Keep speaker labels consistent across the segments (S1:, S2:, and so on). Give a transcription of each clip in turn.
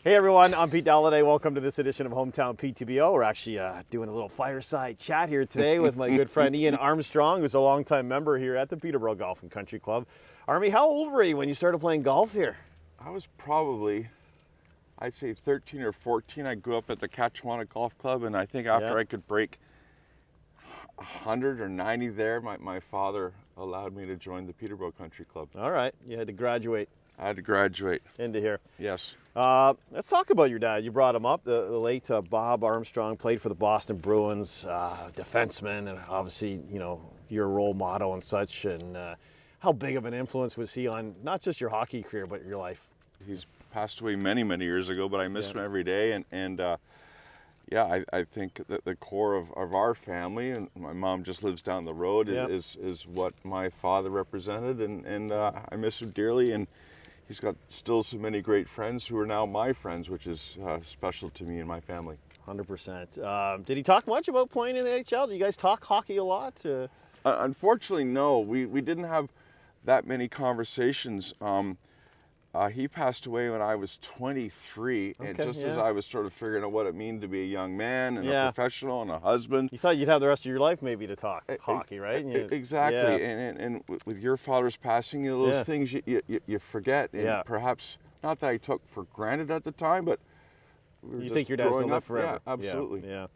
S1: Hey everyone, I'm Pete Dalliday. Welcome to this edition of Hometown PTBO. We're actually doing a little fireside chat here today with my good friend Ian Armstrong, who's a longtime member here at the Peterborough Golf and Country Club. Army, how old were you when you started playing golf here?
S2: I was probably, I'd say 13 or 14. I grew up at the Catchewanna Golf Club, and I think after I could break 100 or 90 there, my father allowed me to join the Peterborough Country Club.
S1: All right, you had to graduate.
S2: I had to graduate.
S1: Into here.
S2: Yes.
S1: Let's talk about your dad. You brought him up. The late Bob Armstrong played for the Boston Bruins, defenseman, and obviously, you know, your role model and such. And how big of an influence was he on not just your hockey career, but your life?
S2: He's passed away many, many years ago, but I miss him every day. I think that the core of our family, and my mom just lives down the road, is what my father represented. And I miss him dearly. And he's got still so many great friends who are now my friends, which is special to me and my family.
S1: 100%. Did he talk much about playing in the NHL? Do you guys talk hockey a lot?
S2: Unfortunately, no. We didn't have that many conversations. He passed away when I was 23, and just as I was sort of figuring out what it meant to be a young man and a professional and a husband.
S1: You thought you'd have the rest of your life maybe to talk hockey, right?
S2: Exactly. And with your father's passing, those things you forget. And perhaps, not that I took for granted at the time, but
S1: you think your dad's going to live forever.
S2: Yeah, absolutely.
S1: Yeah.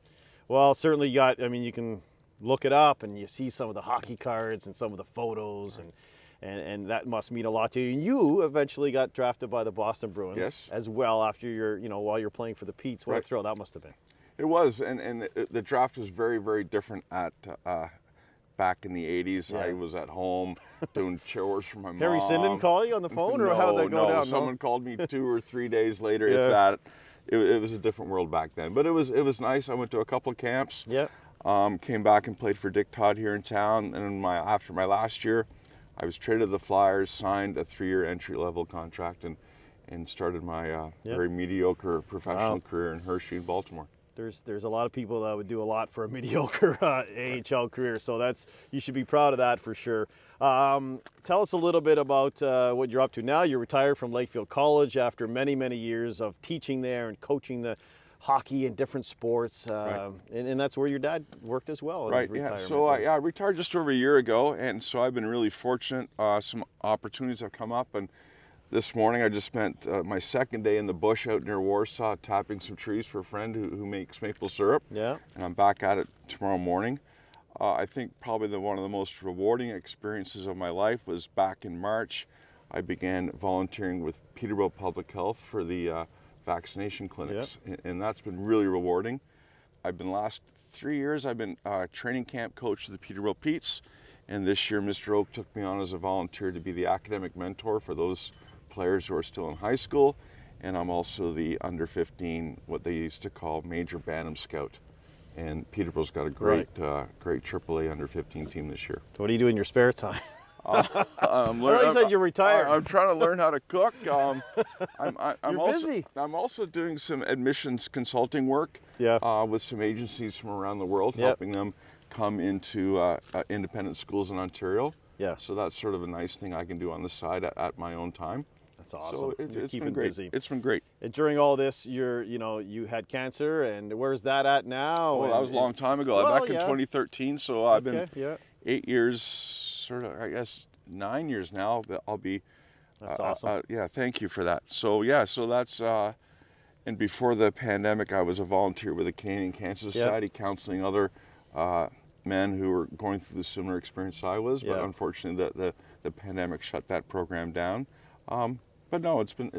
S1: Well, certainly you can look it up and you see some of the hockey cards and some of the photos and that must mean a lot to you. And you eventually got drafted by the Boston Bruins as well after while you're playing for the Petes. What a thrill that must have been.
S2: It was, and the draft was very, very different at back in the 80s. I was at home doing chores for my mom.
S1: Harry Sinden call you on the phone, or how'd that go down?
S2: Someone called me 2 or 3 days later. If that, it was a different world back then. But it was nice. I went to a couple of camps. Came back and played for Dick Todd here in town, and after my last year, I was traded to the Flyers, signed a 3-year entry-level contract, and started my very mediocre professional career in Hershey and Baltimore.
S1: There's a lot of people that would do a lot for a mediocre AHL career, so you should be proud of that for sure. Tell us a little bit about what you're up to now. You're retired from Lakefield College after many, many years of teaching there and coaching the hockey and different sports, and that's where your dad worked as well.
S2: Right, So I retired just over a year ago, and so I've been really fortunate. Some opportunities have come up, and this morning I just spent my second day in the bush out near Warsaw tapping some trees for a friend who makes maple syrup. And I'm back at it tomorrow morning. I think probably one of the most rewarding experiences of my life was back in March. I began volunteering with Peterborough Public Health for the vaccination clinics, and that's been really rewarding. I've been last 3 years, I've been training camp coach to the Peterborough Petes, and this year Mr. Oak took me on as a volunteer to be the academic mentor for those players who are still in high school, and I'm also the under 15, what they used to call Major Bantam Scout. And Peterborough's got a great AAA under 15 team this year.
S1: So what do you do in your spare time?
S2: You
S1: said you're retired.
S2: I'm trying to learn how to cook. I'm
S1: busy.
S2: I'm also doing some admissions consulting work with some agencies from around the world, helping them come into independent schools in Ontario. So that's sort of a nice thing I can do on the side at my own time.
S1: That's awesome.
S2: So it's been great.
S1: Busy.
S2: It's been great.
S1: And during all this, you had cancer, and where's that at now?
S2: Well, that was a long time ago. Back in 2013. So I've been 8 years, sort of, I guess 9 years now. I'll be.
S1: That's awesome.
S2: Thank you for that. So so that's. And before the pandemic, I was a volunteer with the Canadian Cancer Society, counseling other men who were going through the similar experience I was. But unfortunately, the pandemic shut that program down. But no, it's been.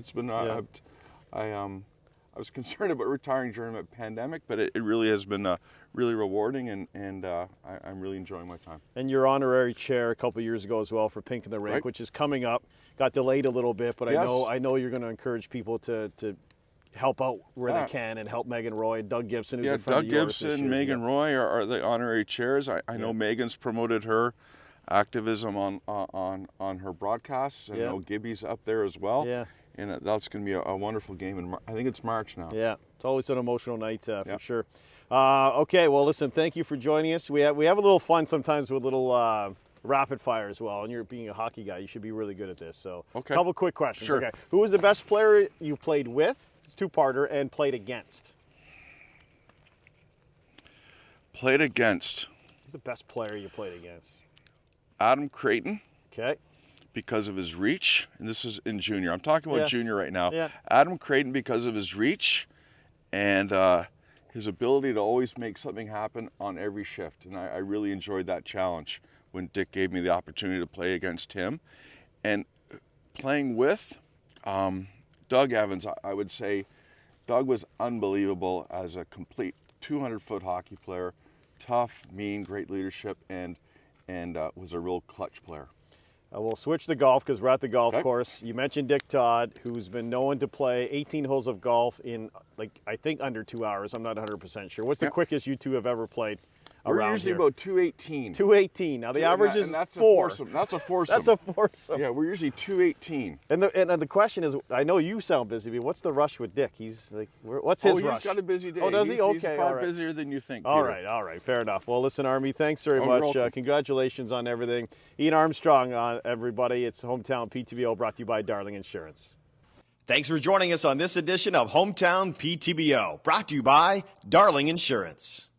S2: I was concerned about retiring during the pandemic, but it really has been really rewarding, and I'm really enjoying my time.
S1: And your honorary chair a couple of years ago as well for Pink in the Rink, which is coming up. Got delayed a little bit, but I know you're going to encourage people to help out where they can and help Megan Roy, Doug Gibson, who's a friend of yours this year.
S2: Doug Gibson, Megan Roy are the honorary chairs. I know Megan's promoted her activism on her broadcasts, and I know Gibby's up there as well. And that's going to be a wonderful game, and I think it's March now.
S1: It's always an emotional night for sure. Okay, well, listen, thank you for joining us. We have a little fun sometimes with little rapid fire as well, and you're being a hockey guy, you should be really good at this. So a couple quick questions.
S2: Sure.
S1: Okay, who was the best player you played with, It's two-parter, and played against.
S2: Played against.
S1: Who's the best player you played against?
S2: Adam Creighton.
S1: Okay.
S2: Because of his reach, and this is in junior. I'm talking about junior right now.
S1: Yeah.
S2: Adam Creighton because of his reach and his ability to always make something happen on every shift. And I really enjoyed that challenge when Dick gave me the opportunity to play against him. And playing with Doug Evans, I would say Doug was unbelievable as a complete 200-foot hockey player, tough, mean, great leadership, and was a real clutch player.
S1: We'll switch to golf because we're at the golf
S2: Okay.
S1: course. You mentioned Dick Todd, who's been known to play 18 holes of golf in, I think under 2 hours. I'm not 100% sure. What's the quickest you two have ever played
S2: We're
S1: around
S2: usually
S1: here?
S2: about 218.
S1: 218. Now the average is
S2: and that's
S1: 4.
S2: A foursome. That's a foursome.
S1: That's a foursome.
S2: Yeah, we're usually 218.
S1: And the question is, I know you sound busy, but what's the rush with Dick? He's like, what's his rush?
S2: He's got a busy day.
S1: Oh, does he?
S2: He's
S1: Okay,
S2: far
S1: all right.
S2: busier than you think.
S1: All
S2: Peter.
S1: right, fair enough. Well, listen, Army, thanks very
S2: You're
S1: much.
S2: welcome.
S1: Congratulations on everything. Ian Armstrong, everybody. It's Hometown PTBO, brought to you by Darling Insurance. Thanks for joining us on this edition of Hometown PTBO, brought to you by Darling Insurance.